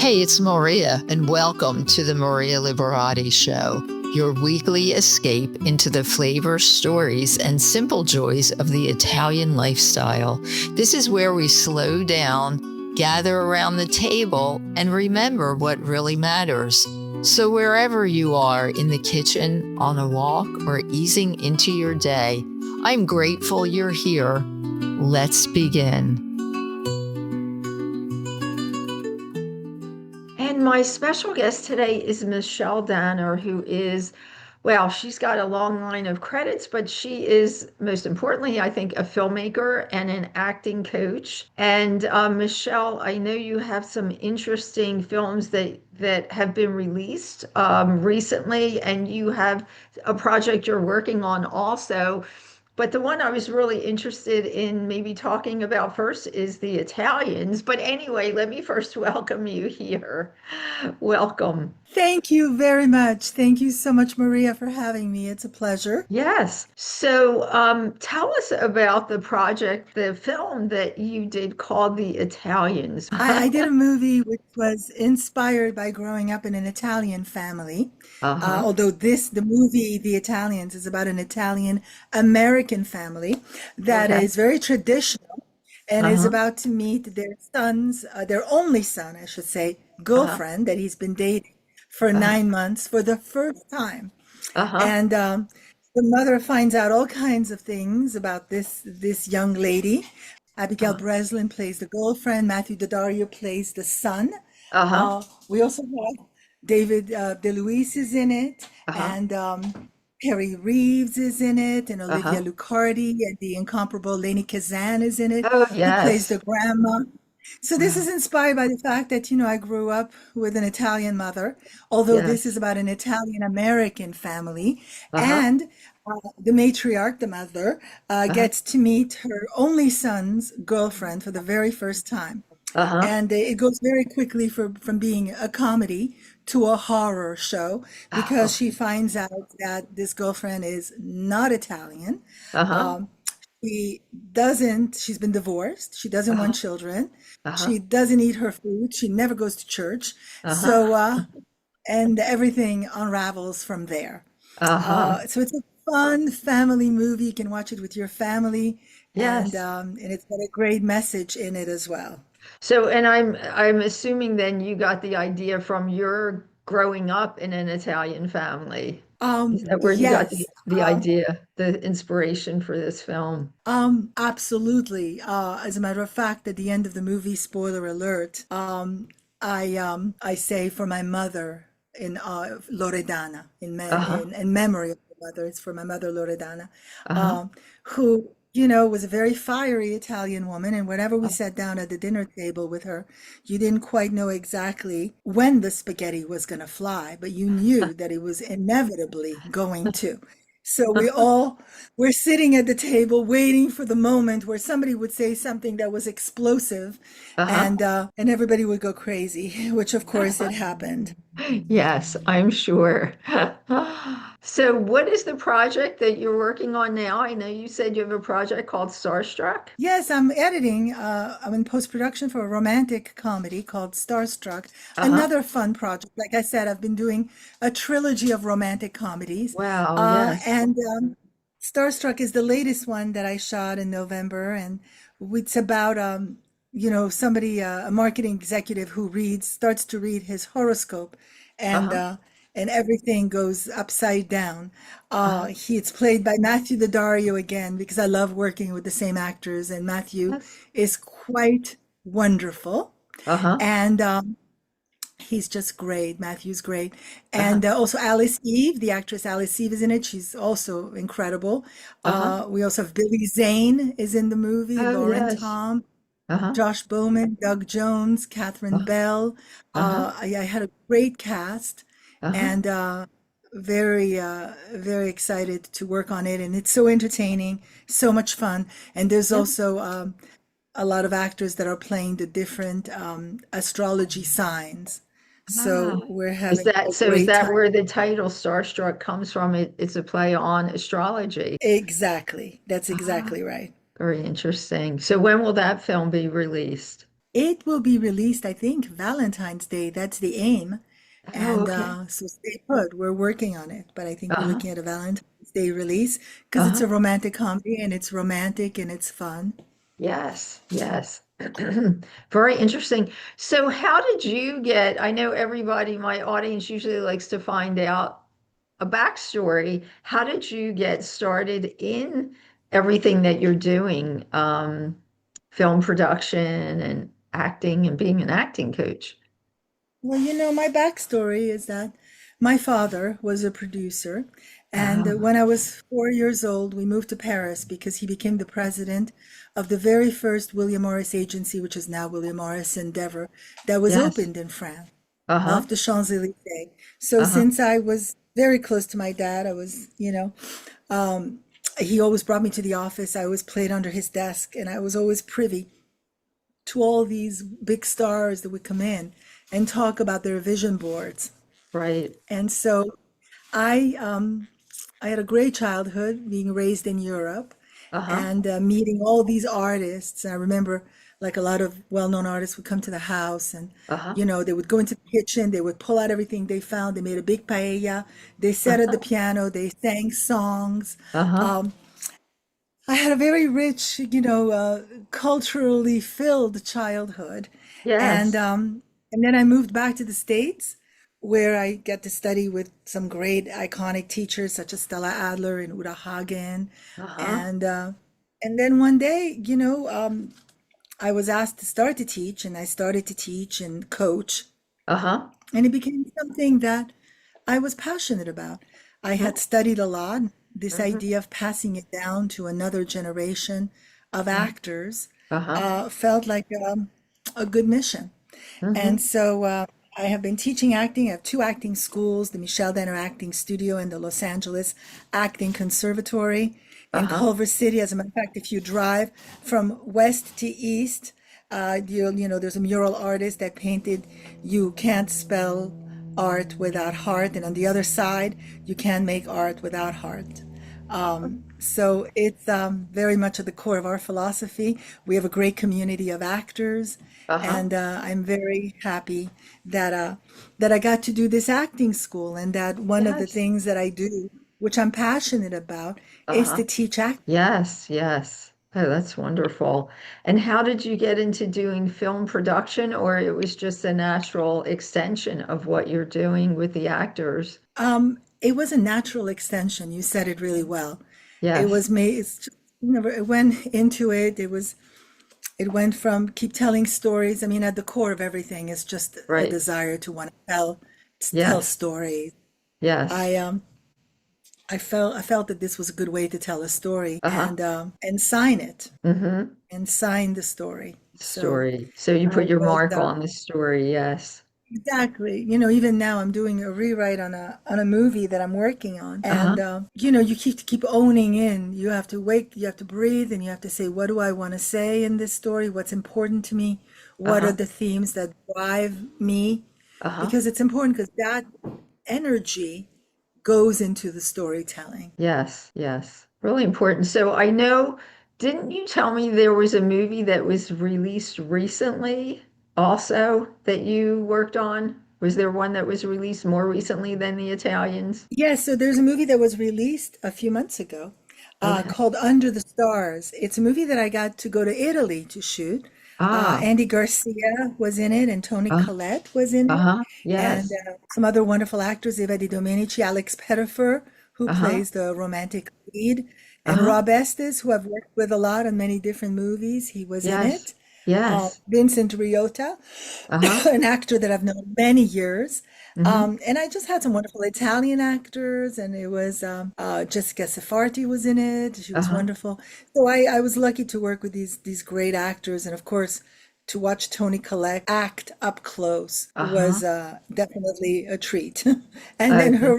Hey, it's Maria, and welcome to the Maria Liberati Show, your weekly escape into the flavors, stories, and simple joys of the Italian lifestyle. This is where we slow down, gather around the table, and remember what really matters. So, wherever you are, in the kitchen, on a walk, or easing into your day, I'm grateful you're here. Let's begin. And my special guest today is Michelle Danner, who is, well, she's got a long line of credits, but she is, most importantly, I think, a filmmaker and an acting coach. And Michelle, I know you have some interesting films that have been released recently, and you have a project you're working on also. But the one I was really interested in maybe talking about first is the Italians. But anyway, let me first welcome you here. Welcome. Thank you very much. Thank you so much, Maria, for having me. It's a pleasure. Yes. So tell us about the project, the film that you did called The Italians. I did a movie which was inspired by growing up in an Italian family. Uh-huh. Although the movie, The Italians, is about an Italian American family that Okay. is very traditional and is Uh-huh. about to meet their their only son, I should say, Uh-huh. girlfriend that he's been dating for Uh-huh. 9 months for the first time. Uh-huh. And the mother finds out all kinds of things about this young lady. Abigail Uh-huh. Breslin plays the girlfriend. Matthew Daddario plays the son. Uh-huh. We also have David DeLuise is in it, Uh-huh. and Perry Reeves is in it, and Olivia Uh-huh. Lucardi, and the incomparable Leni Kazan is in it, Oh, who plays the yes. grandma. So this is inspired by the fact that, I grew up with an Italian mother, although this is Yes. about an Italian American family. Uh-huh. And the matriarch, the mother, Uh-huh. gets to meet her only son's girlfriend for the very first time. Uh-huh. And it goes very quickly from being a comedy to a horror show because Oh. she finds out that this girlfriend is not Italian. Uh-huh. Um, she's been divorced. She doesn't want Uh-huh. children. Uh-huh. She doesn't eat her food. She never goes to church. So, Uh-huh. and everything unravels from there. Uh-huh. So it's a fun family movie. You can watch it with your family, Yes. and it's got a great message in it as well. So, and I'm assuming then you got the idea from your growing up in an Italian family. Is that where you got Yes, the idea, the inspiration for this film? absolutely. As a matter of fact, at the end of the movie, spoiler alert, I say for my mother in Loredana, Uh-huh. in memory of my mother. It's for my mother Loredana, Uh-huh. um, who was a very fiery Italian woman. And whenever we sat down at the dinner table with her, you didn't quite know exactly when the spaghetti was going to fly, but you knew that it was inevitably going to. So we're sitting at the table waiting for the moment where somebody would say something that was explosive, Uh-huh. and everybody would go crazy, which of course it happened. Yes, I'm sure. So, what is the project that you're working on now? I know you said you have a project called Starstruck. Yes, I'm in post-production for a romantic comedy called Starstruck. Uh-huh. Another fun project. Like I said, I've been doing a trilogy of romantic comedies. Wow, yes. And Starstruck is the latest one that I shot in November. And it's about, somebody, a marketing executive who starts to read his horoscope, and Uh-huh. uh, and everything goes upside down. Uh-huh. It's played by Matthew Daddario again because I love working with the same actors, and Matthew Yes. is quite wonderful. Uh-huh. And he's just great. Matthew's great. Uh-huh. And also Alice Eve, the actress Alice Eve is in it. She's also incredible. Uh-huh. We also have Billy Zane is in the movie, Oh, Lauren yes. Tom, Uh-huh. Josh Bowman, Doug Jones, Catherine Uh-huh. Bell. Uh-huh. I had a great cast, Uh-huh. and very excited to work on it. And it's so entertaining, so much fun. And there's Yeah. also a lot of actors that are playing the different astrology signs. Ah. So we're Is having that a so? Is great that time. where the title Starstruck comes from? It's a play on astrology. Exactly. That's Ah, exactly right. very interesting. So when will that film be released? It will be released, I think, Valentine's Day. That's the aim. Oh, And okay. so stay put. We're working on it, but I think we're Uh-huh. looking at a Valentine's Day release because it's Uh-huh. a romantic comedy and it's romantic and it's fun. Yes, yes. Very interesting. So, how did you get? I know everybody, my audience usually likes to find out a backstory. How did you get started in everything that you're doing, film production and acting and being an acting coach? Well, my backstory is that my father was a producer, and Oh, when I was 4 years old, we moved to Paris because he became the president of the very first William Morris agency, which is now William Morris Endeavor, that was yes. opened in France Uh-huh. off the Champs-Élysées. So Uh-huh. since I was very close to my dad, I was, um, he always brought me to the office. I always played under his desk, and I was always privy to all these big stars that would come in and talk about their vision boards. Right. And so I um, I had a great childhood being raised in Europe Uh-huh. and meeting all these artists. I remember like a lot of well-known artists would come to the house and Uh-huh. they would go into the kitchen, they would pull out everything they found, they made a big paella, they sat at the piano, they sang songs. Uh-huh. Um, I had a very rich, culturally filled childhood. And Yes. um, and then I moved back to the States where I get to study with some great iconic teachers such as Stella Adler and Uta Hagen. Uh-huh. And and then one day, I was asked to start to teach and I started to teach and coach. Uh-huh. And it became something that I was passionate about. I had Mm-hmm. studied a lot. This Mm-hmm. idea of passing it down to another generation of actors Uh-huh. felt like a good mission. And Mm-hmm. so I have been teaching acting. I have two acting schools, the Michelle Denner Acting Studio and the Los Angeles Acting Conservatory in Uh-huh. Culver City. As a matter of fact, if you drive from west to east, there's a mural artist that painted, "You can't spell art without heart," and on the other side, "You can't make art without heart." So it's very much at the core of our philosophy. We have a great community of actors, Uh-huh. and I'm very happy that I got to do this acting school, and that one of the Yes. things that I do, which I'm passionate about, is Uh-huh. to teach acting. Yes, yes. Oh, that's wonderful. And how did you get into doing film production, or it was just a natural extension of what you're doing with the actors? It was a natural extension. You said it really well. It Yes, was made. It's just, it went into it. It went from keep telling stories. I mean, at the core of everything is just a right. desire to want to tell Yes, stories. yes. I I felt that this was a good way to tell a story Uh-huh. and sign it Mm-hmm. and sign the story. So Story. So you I put your was mark on the story. Yes. exactly. Even now I'm doing a rewrite on a movie that I'm working on, Uh-huh. and you keep owning in. You have to wake, you have to breathe, and you have to say, what do I want to say in this story? What's important to me? What are Uh-huh. the themes that drive me? Uh-huh. Because it's important because that energy goes into the storytelling. Yes, yes. Really important. So I know, didn't you tell me there was a movie that was released recently also that you worked on? Was there one that was released more recently than the Italians? Yes, so there's a movie that was released a few months ago Okay. called Under the Stars. It's a movie that I got to go to Italy to shoot. Ah, Andy Garcia was in it, and Tony uh, Collette was in it, uh-huh. and Yes. some other wonderful actors, Eva Di Domenici, Alex Pettifer, who Uh-huh. plays the romantic lead, and Uh-huh. Rob Estes, who I've worked with a lot on many different movies. He was in Yes. it. Yes. Vincent Riota, Uh-huh. an actor that I've known many years. Mm-hmm. And I just had some wonderful Italian actors, and it was Jessica Saffarti was in it. She was Uh-huh. wonderful. So I was lucky to work with these great actors, and of course, to watch Toni Collette act up close Uh-huh. was definitely a treat. And then Okay. her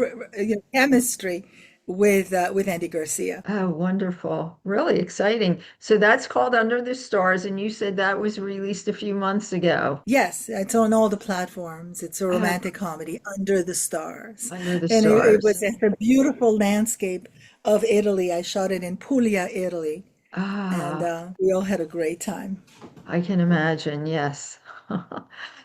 chemistry with Andy Garcia. Oh, wonderful. Really exciting. So that's called Under the Stars, and you said that was released a few months ago. Yes, it's on all the platforms. It's a Oh, romantic comedy, Under the Stars. Under the And it Stars. was a beautiful landscape of Italy. I shot it in Puglia, Italy, and Ah, we all had a great time. I can imagine. Yes.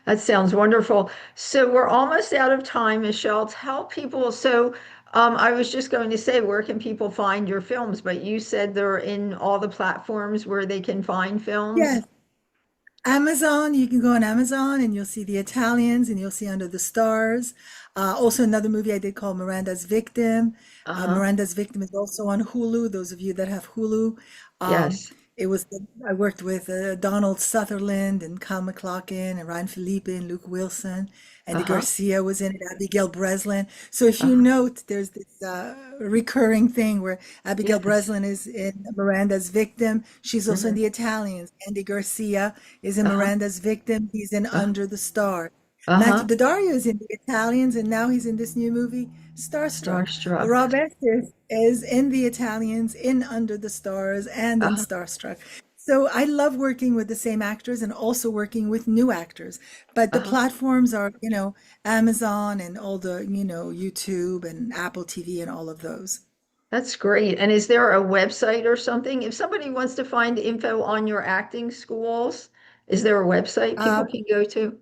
That sounds wonderful. So we're almost out of time, Michelle. Tell people. So I was just going to say, where can people find your films? But you said they're in all the platforms where they can find films. Yes. Amazon, you can go on Amazon and you'll see The Italians and you'll see Under the Stars. Also, another movie I did called Miranda's Victim. Uh-huh. Miranda's Victim is also on Hulu, those of you that have Hulu. Um, Yes. it was, I worked with Donald Sutherland and Kyle MacLachlan and Ryan Phillippe and Luke Wilson. Andy Uh-huh. Garcia was in it, Abigail Breslin. So if you Uh-huh. note, there's this recurring thing where Abigail Yes. Breslin is in Miranda's Victim. She's also in Hmm. The Italians. Andy Garcia is in Uh-huh. Miranda's Victim. He's in Uh-huh. Under the Star. Matthew Uh-huh. Daddario is in The Italians, and now he's in this new movie, Starstruck. Starstruck. Rob Estes is in The Italians, in Under the Stars, and in Uh-huh. Starstruck. So I love working with the same actors and also working with new actors. But the Uh-huh. platforms are, Amazon and all the, YouTube and Apple TV and all of those. That's great. And is there a website or something? If somebody wants to find info on your acting schools, is there a website Uh, people can go to?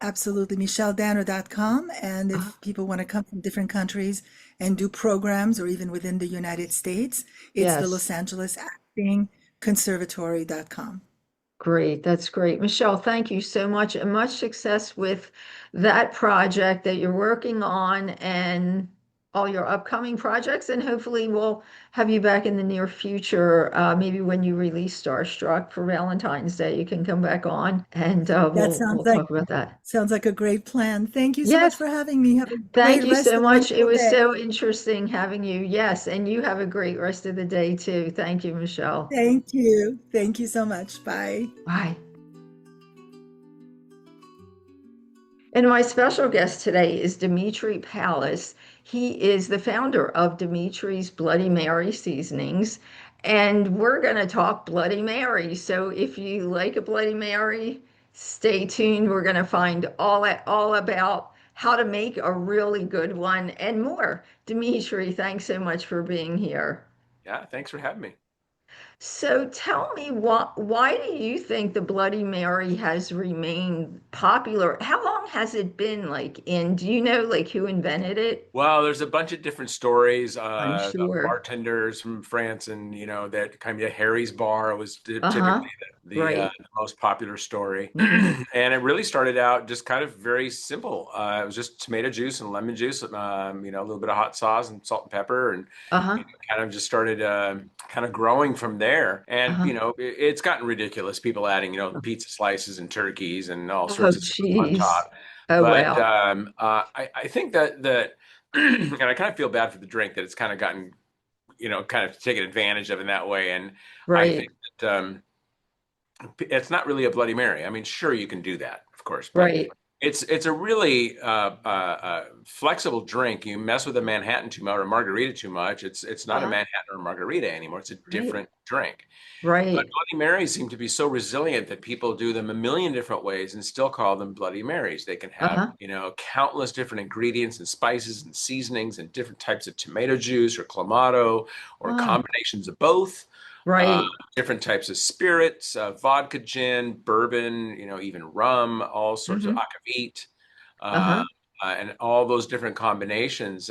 Absolutely, michelledanner.com. And Uh-huh. if people want to come from different countries and do programs or even within the United States, it's the Yes. Los Angeles Acting Conservatory.com. Great. That's great. Michelle, thank you so much and much success with that project that you're working on and all your upcoming projects. And hopefully we'll have you back in the near future. Maybe when you release Starstruck for Valentine's Day, you can come back on and That we'll sounds like talk about that. sounds like a great plan. Thank you so much Yes. for having me. Have a Thank great you rest so of much. It wonderful was day. so interesting having you. Yes. And you have a great rest of the day too. Thank you, Michelle. Thank you. Thank you so much. Bye. Bye. And my special guest today is Demetri Pallis. He is the founder of Demetri's Bloody Mary Seasonings, and we're going to talk Bloody Mary. So if you like a Bloody Mary, stay tuned. We're going to find all about how to make a really good one and more. Demetri, thanks so much for being here. Yeah, thanks for having me. So tell me, why do you think the Bloody Mary has remained popular? How long has it been do you know like who invented it? Well, there's a bunch of different stories I'm of sure. bartenders from France, and that kind of Harry's Bar was Uh-huh. typically Right. the most popular story, Hmm. and it really started out just kind of very simple. It was just tomato juice and lemon juice, a little bit of hot sauce and salt and pepper, and Uh-huh. kind of just started kind of growing from there. And Uh-huh. it's gotten ridiculous. People adding pizza slices and turkeys and all Oh, sorts of stuff on geez. top. Oh, But wow. I think that and I kind of feel bad for the drink that it's kind of gotten, kind of taken advantage of in that way. And I Right. think that it's not really a Bloody Mary. I mean, sure, you can do that, of course, but Right. it's a really flexible drink. You mess with a Manhattan too much or a margarita too much, it's not a Uh-huh. Manhattan or a margarita anymore. It's a Right. different drink. But Right. Bloody Marys seem to be so resilient that people do them a million different ways and still call them Bloody Marys. They can have, Uh-huh. countless different ingredients and spices and seasonings and different types of tomato juice or clamato or Oh, combinations of both. Uh, right. Different types of spirits, vodka, gin, bourbon, even rum, all sorts of Hmm. akavit, uh, Uh-huh. and all those different combinations.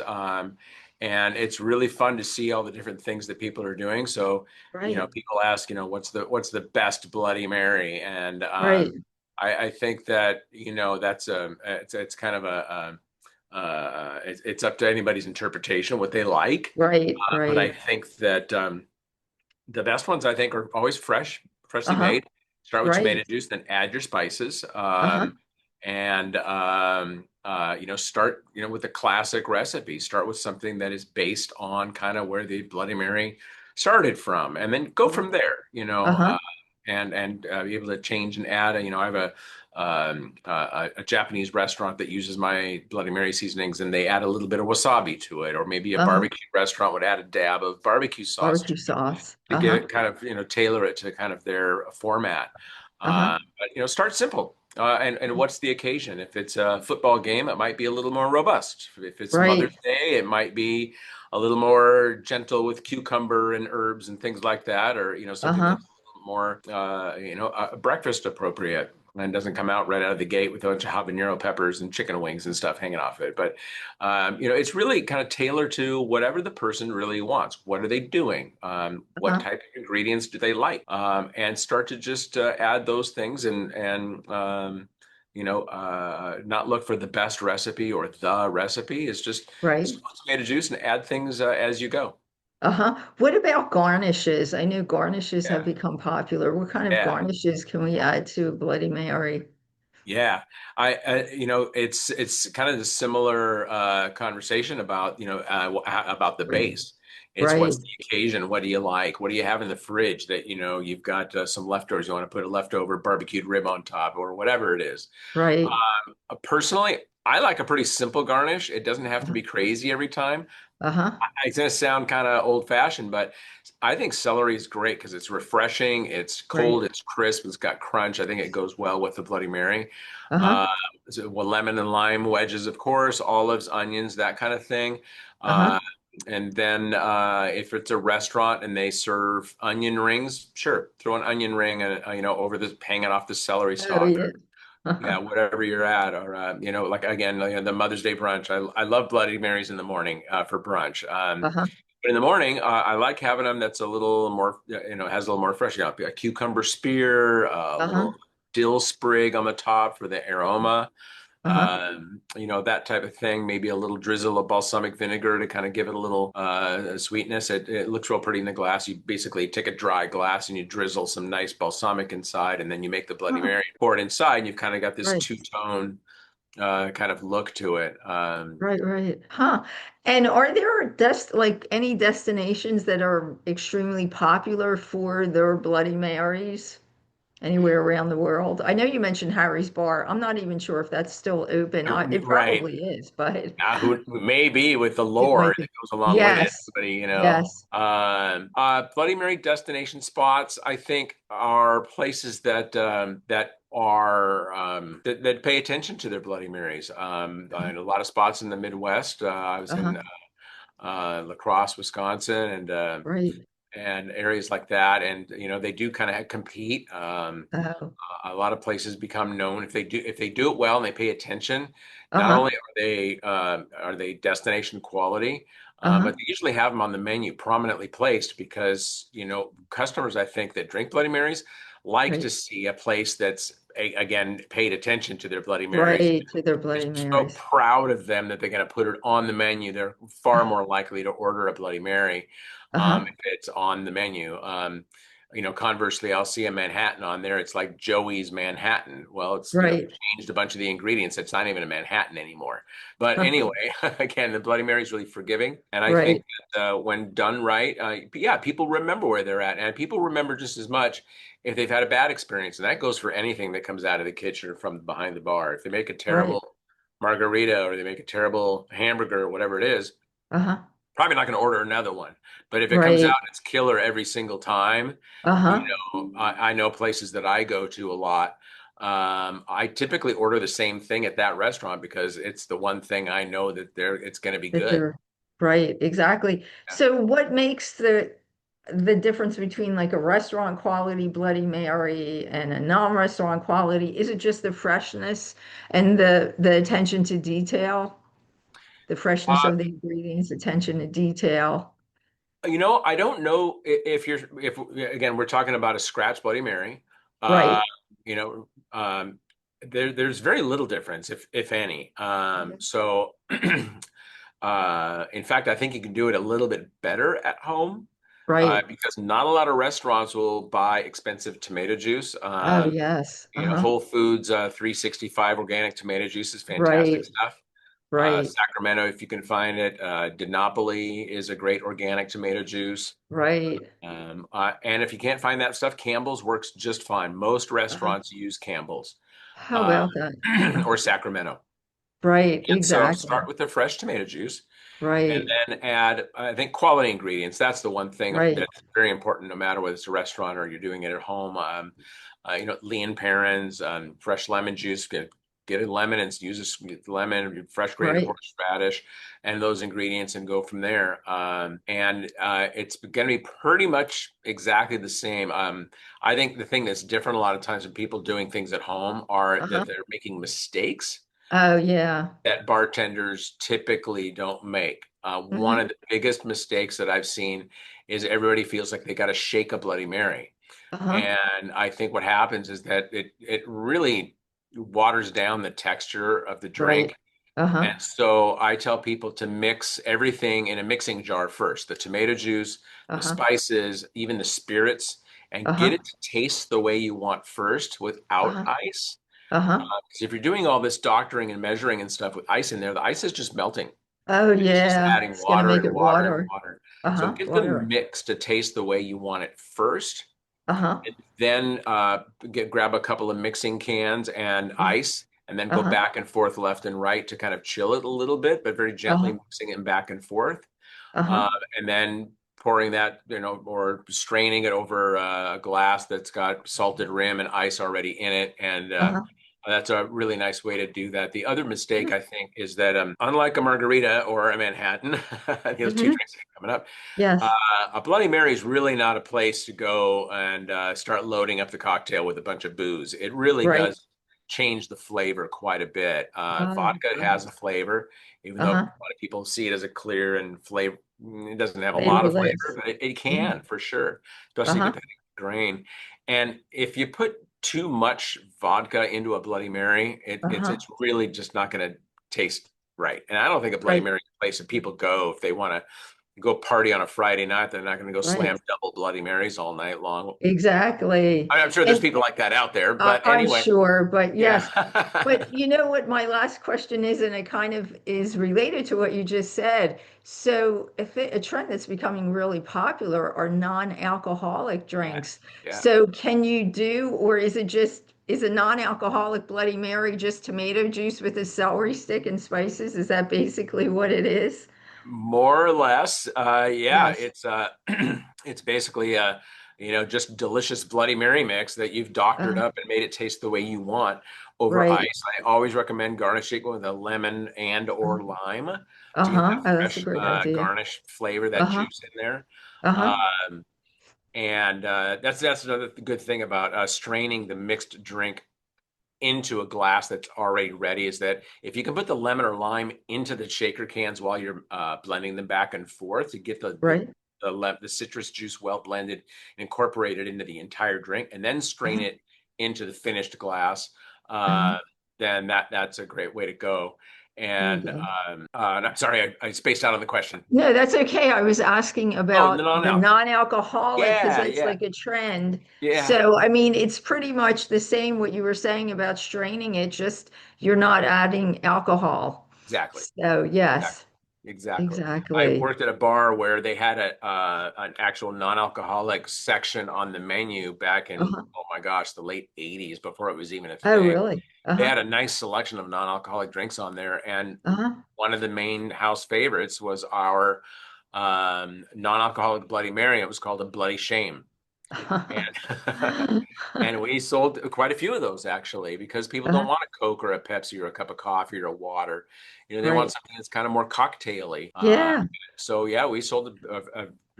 And it's really fun to see all the different things that people are doing. So, Right. people ask, what's the best Bloody Mary? And Right. I think that, that's it's kind of it's up to anybody's interpretation what they like. Right. But I Right. think that the best ones I think are always freshly Uh-huh. made. Start with Right. tomato juice, then add your spices, Uh-huh. and start with the classic recipe. Start with something that is based on kind of where the Bloody Mary started from, and then go from there. Uh-huh. And be able to change and add. I have a Japanese restaurant that uses my Bloody Mary seasonings, and they add a little bit of wasabi to it, or maybe a Uh-huh. barbecue restaurant would add a dab of barbecue sauce Barbecue sauce. to give Uh-huh. it kind of tailor it to kind of their format. Uh-huh. But start simple. And what's the occasion? If it's a football game, it might be a little more robust. If it's Mother's Right. Day, it might be a little more gentle with cucumber and herbs and things like that, or something Uh-huh. that's more, breakfast appropriate and doesn't come out right out of the gate with a bunch of habanero peppers and chicken wings and stuff hanging off it. But, it's really kind of tailored to whatever the person really wants. What are they doing? What Uh-huh. type of ingredients do they like? And start to just add those things not look for the best recipe or the recipe. It's just Right. squeeze tomato juice and add things as you go. Uh-huh. What about garnishes? I know garnishes have Yeah. become popular. What kind of Yeah. garnishes can we add to a Bloody Mary? Yeah, it's kind of the similar conversation about about the Right. base. It's Right. what's the occasion? What do you like? What do you have in the fridge that you've got some leftovers? You want to put a leftover barbecued rib on top or whatever it is. Right. Personally, I like a pretty simple garnish. It doesn't have to be crazy every time. Uh-huh. It's going to sound kind of old fashioned, but I think celery is great because it's refreshing. It's Right. cold. It's crisp. It's got crunch. I think it goes well with the Bloody Mary. Uh, Uh-huh. lemon and lime wedges, of course, olives, onions, that kind of thing. Uh, Uh-huh. and then if it's a restaurant and they serve onion rings, sure, throw an onion ring and over the hanging off the celery Oh stalk, yeah. yeah, whatever you're at, or like again, the Mother's Day brunch. I love Bloody Marys in the morning for brunch. Uh-huh. But in the morning, I like having them that's a little more, has a little more fresh. A cucumber spear, a Uh-huh. little dill sprig on the top for the aroma. Uh-huh. That type of thing. Maybe a little drizzle of balsamic vinegar to kind of give it a little sweetness. It looks real pretty in the glass. You basically take a dry glass and you drizzle some nice balsamic inside, and then you make the Bloody Huh. Mary, pour it inside, and you've kind of got this Right. two-tone kind of look to it. Right, right. Huh. And are there like any destinations that are extremely popular for their Bloody Marys anywhere around the world? I know you mentioned Harry's Bar. I'm not even sure if that's still open. It Right. probably is, but Who maybe with the it lore might that be. goes along with it, Yes. but Yes. Bloody Mary destination spots, I think, are places that pay attention to their Bloody Marys. And a lot of spots in the Midwest. I was in Uh-huh. La Crosse, Wisconsin, Right. and areas like that, and they do kind of compete. Oh. A lot of places become known if they do it well and they pay attention. Not Uh-huh. only are they destination quality, but Uh-huh. they usually have them on the menu prominently placed because customers, I think, that drink Bloody Marys like to Right. see a place that's again paid attention to their Bloody Marys. Right. To their Is Bloody so Marys. proud of them that they're going to put it on the menu. They're far more likely to order a Bloody Mary Uh-huh. if it's on the menu. Conversely, I'll see a Manhattan on there. It's like Joey's Manhattan. Well, it's Right. changed a bunch of the ingredients. It's not even a Manhattan anymore. But anyway, again, the Bloody Mary is really forgiving, and I think Right. that when done right, yeah, people remember where they're at, and people remember just as much if they've had a bad experience, and that goes for anything that comes out of the kitchen or from behind the bar. If they make a Right. terrible margarita or they make a terrible hamburger or whatever it is, Uh-huh. probably not going to order another one. But if it comes out Right. and it's killer every single time, Uh-huh. I know places that I go to a lot. I typically order the same thing at that restaurant because it's the one thing I know that it's going to be That good. they're right, exactly. Yeah. So what makes the difference between like a restaurant quality Bloody Mary and a non-restaurant quality? Is it just the freshness and the attention to detail? The freshness Uh, of the ingredients, attention to detail. I don't know if again we're talking about a scratch Bloody Mary. Uh, Right. you know, there's very little difference if any. Yeah. So in fact, I think you can do it a little bit better at home Right. because not a lot of restaurants will buy expensive tomato juice. Oh, yes. Uh-huh. Whole Foods 365 organic tomato juice is fantastic Right. stuff. Right. Sacramento, if you can find it. Denopoli is a great organic tomato juice. Right. And if you can't find that stuff, Campbell's works just fine. Most Uh-huh. restaurants use Campbell's How uh, about that? or Sacramento. Right. And so start Exactly. with the fresh tomato juice and Right. then add, I think, quality ingredients. That's the one thing Right. that's very important, no matter whether it's a restaurant or you're doing it at home. Lean parents, fresh lemon juice, get a lemon and use lemon, fresh grated Right. horseradish, and those ingredients, and go from there. And it's going to be pretty much exactly the same. I think the thing that's different a lot of times when people doing things at home are Uh-huh. that they're making mistakes Oh, yeah. that bartenders typically don't make. One Hmm. of the biggest mistakes that I've seen is everybody feels like they got to shake a Bloody Mary. Uh-huh. And I think what happens is that it really waters down the texture of the Right. drink. Uh-huh. And so I tell people to mix everything in a mixing jar first, the tomato juice, the Uh-huh. spices, even the spirits, and get Uh-huh. it to taste the way you want first without Uh-huh. ice. Uh-huh. Because if you're doing all this doctoring and measuring and stuff with ice in there, the ice is just melting. Oh, And it's just yeah. adding It's gonna water make and it water and water. water. So Uh-huh. get the Water. mix to taste the way you want it first. Uh-huh. And then grab a couple of mixing cans and ice, and then go Uh-huh. back and forth left and right to kind of chill it a little bit, but very gently Uh-huh. mixing it back and forth. Uh-huh. Uh, and then pouring that, or straining it over a glass that's got salted rim and ice already in it. And Uh-huh. that's a really nice way to do that. The other mistake, I think, is that unlike a margarita or a Manhattan, those two Mm-hmm. drinks that are coming up, Yes. a Bloody Mary is really not a place to go and start loading up the cocktail with a bunch of booze. It really Right. does change the flavor quite a bit. Oh, Vodka right. has a flavor, even though a Uh-huh. lot of people see it as a clear and flavor. It doesn't have a lot of flavor, Flavorless. but it Hmm. can for sure, especially Uh-huh. depending on the grain. And if you put too much vodka into a Bloody Mary, Uh-huh. it's really just not going to taste right. And I don't think a Bloody Right. Mary is a place that people go if they want to go party on a Friday night. They're not going to go Right. slam double Bloody Marys all night long. Exactly. I'm sure there's And people like that out there, but I'm anyway, sure, but yes. yeah. But you know what my last question is, and it kind of is related to what you just said. So, if a trend that's becoming really popular are non-alcoholic Yeah, drinks. yeah. So, can you do, or is a non-alcoholic Bloody Mary just tomato juice with a celery stick and spices? Is that basically what it is? More or less, yeah. Yes. It's basically just delicious Bloody Mary mix that you've doctored Uh, up and made it taste the way you want over right. ice. I always recommend garnishing with a lemon and or lime to get that Uh-huh. Oh, that's a fresh great idea. garnish flavor, that Uh-huh. juice in there. Uh-huh. Um, and that's another good thing about straining the mixed drink into a glass that's already ready, is that if you can put the lemon or lime into the shaker cans while you're blending them back and forth to get Right. the citrus juice well blended and incorporated into the entire drink, and then strain Uh-huh. it into the finished glass, Uh-huh. then that's a great way to go. Very And good. I'm sorry, I spaced out on the question. No, that's okay. I was asking Oh, the about the non-alc. non-alcoholic because Yeah, that's yeah, like a trend. yeah. So, I mean, it's pretty much the same what you were saying about straining it, just you're not adding alcohol. Exactly. So, Exactly. yes, Exactly. I exactly. worked at a bar where they had an actual non-alcoholic section on the menu back in, Uh-huh. oh my gosh, the late 80s, before it was even a Oh, thing. really? They Uh-huh. had a nice selection of non-alcoholic drinks on there, and Uh-huh. one of the main house favorites was our non-alcoholic Bloody Mary. It was called a Bloody Shame. And and we sold quite a few of those actually, because people don't Uh-huh. want a Coke or a Pepsi or a cup of coffee or a water. They want Right. something that's kind of more cocktaily. Yeah. So yeah, we sold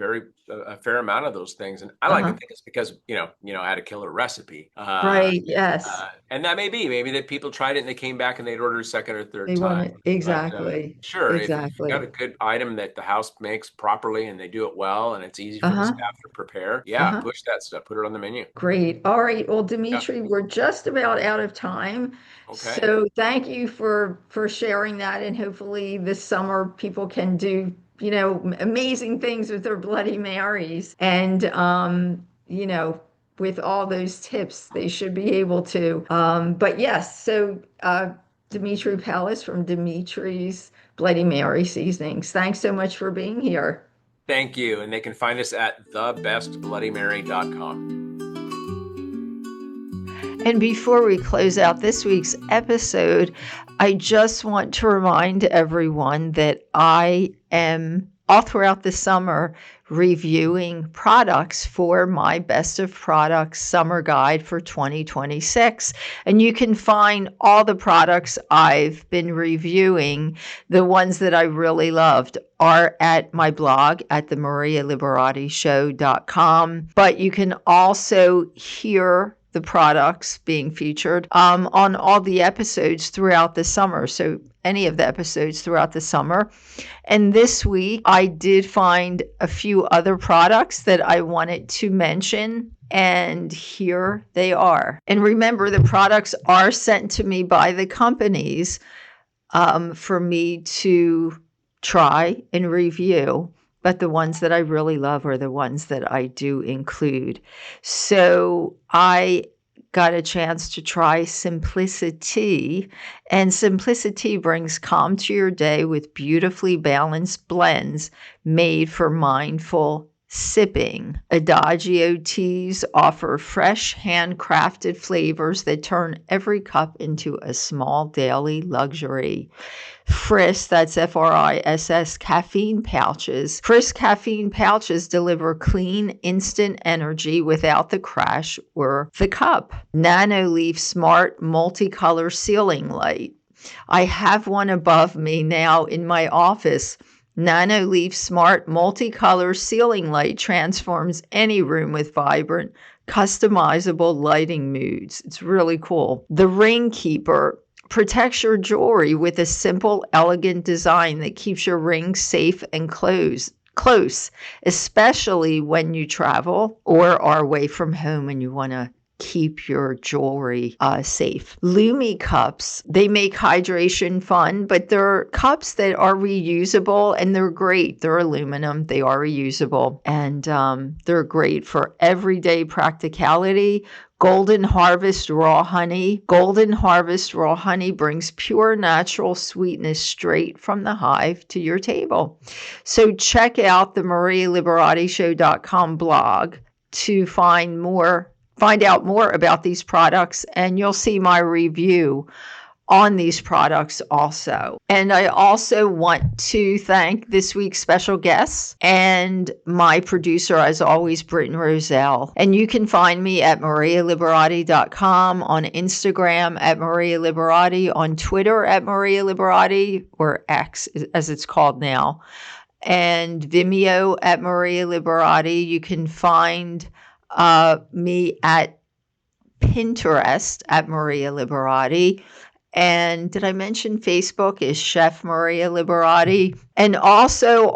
a fair amount of those things, and I like to Uh-huh. think it's because I had a killer recipe. Right. Yes. And that maybe that people tried it and they came back and they'd order a second or third They want time. it. But Exactly. sure, if you got a Exactly. good item that the house makes properly and they do it well and it's easy for the Uh-huh. staff to prepare, yeah, Uh-huh. push that stuff, put it on the menu. Great. All right. Well, Yeah. Dimitri, we're just about out of time. Okay. So thank you for sharing that. And hopefully this summer people can do, amazing things with their Bloody Marys. And with all those tips, they should be able to. But yes, so Demetri Pallis from Dimitri's Bloody Mary Seasonings. Thanks so much for being here. Thank you. And they can find us at thebestbloodymary.com. And before we close out this week's episode, I just want to remind everyone that I am all throughout the summer reviewing products for my Best of Products Summer Guide for 2026. And you can find all the products I've been reviewing, the ones that I really loved, are at my blog at themarialiberatishow.com. But you can also hear the products being featured on all the episodes throughout the summer. So any of the episodes throughout the summer. And this week, I did find a few other products that I wanted to mention. And here they are. And remember, the products are sent to me by the companies for me to try and review. But the ones that I really love are the ones that I do include. So I got a chance to try Simplicity, and Simplicity brings calm to your day with beautifully balanced blends made for mindful sipping. Adagio teas offer fresh, handcrafted flavors that turn every cup into a small daily luxury. Friss, that's Friss, caffeine pouches. Friss caffeine pouches deliver clean, instant energy without the crash or the cup. Nanoleaf Smart Multicolor Ceiling Light. I have one above me now in my office. Nanoleaf Smart Multicolor Ceiling Light transforms any room with vibrant, customizable lighting moods. It's really cool. The Ring Keeper protects your jewelry with a simple, elegant design that keeps your ring safe and close, especially when you travel or are away from home and you want to keep your jewelry safe. Lumi cups, they make hydration fun, but they're cups that are reusable and they're great. They're aluminum, they are reusable, and they're great for everyday practicality. Golden Harvest Raw Honey. Golden Harvest Raw Honey brings pure natural sweetness straight from the hive to your table. So check out the MariaLiberatishow.com blog to find out more about these products, and you'll see my review on these products also. And I also want to thank this week's special guests and my producer, as always, Britton Roselle. And you can find me at marialiberati.com, on Instagram at Maria Liberati, on Twitter at Maria Liberati, or X as it's called now, and Vimeo at Maria Liberati. You can find me at Pinterest at Maria Liberati. And did I mention Facebook is Chef Maria Liberati? And also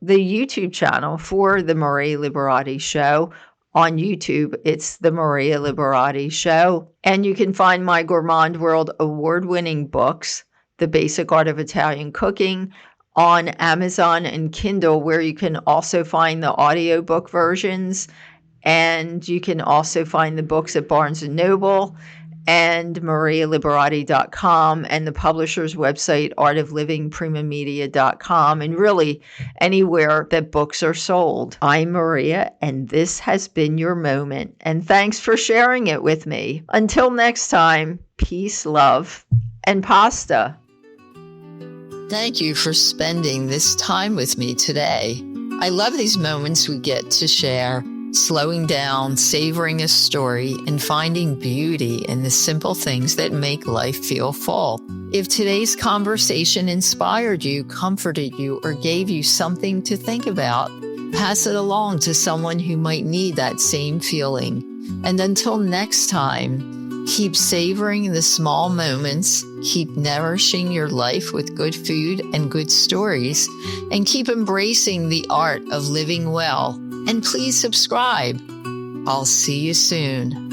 the YouTube channel for the Maria Liberati Show. On YouTube, it's the Maria Liberati Show. And you can find my Gourmand World award-winning books, The Basic Art of Italian Cooking, on Amazon and Kindle, where you can also find the audiobook versions. And you can also find the books at Barnes & Noble and marialiberati.com, and the publisher's website, artoflivingprimamedia.com, and really anywhere that books are sold. I'm Maria, and this has been your moment. And thanks for sharing it with me. Until next time, peace, love, and pasta. Thank you for spending this time with me today. I love these moments we get to share. Slowing down, savoring a story, and finding beauty in the simple things that make life feel full. If today's conversation inspired you, comforted you, or gave you something to think about, pass it along to someone who might need that same feeling. And until next time, keep savoring the small moments, keep nourishing your life with good food and good stories, and keep embracing the art of living well. And please subscribe. I'll see you soon.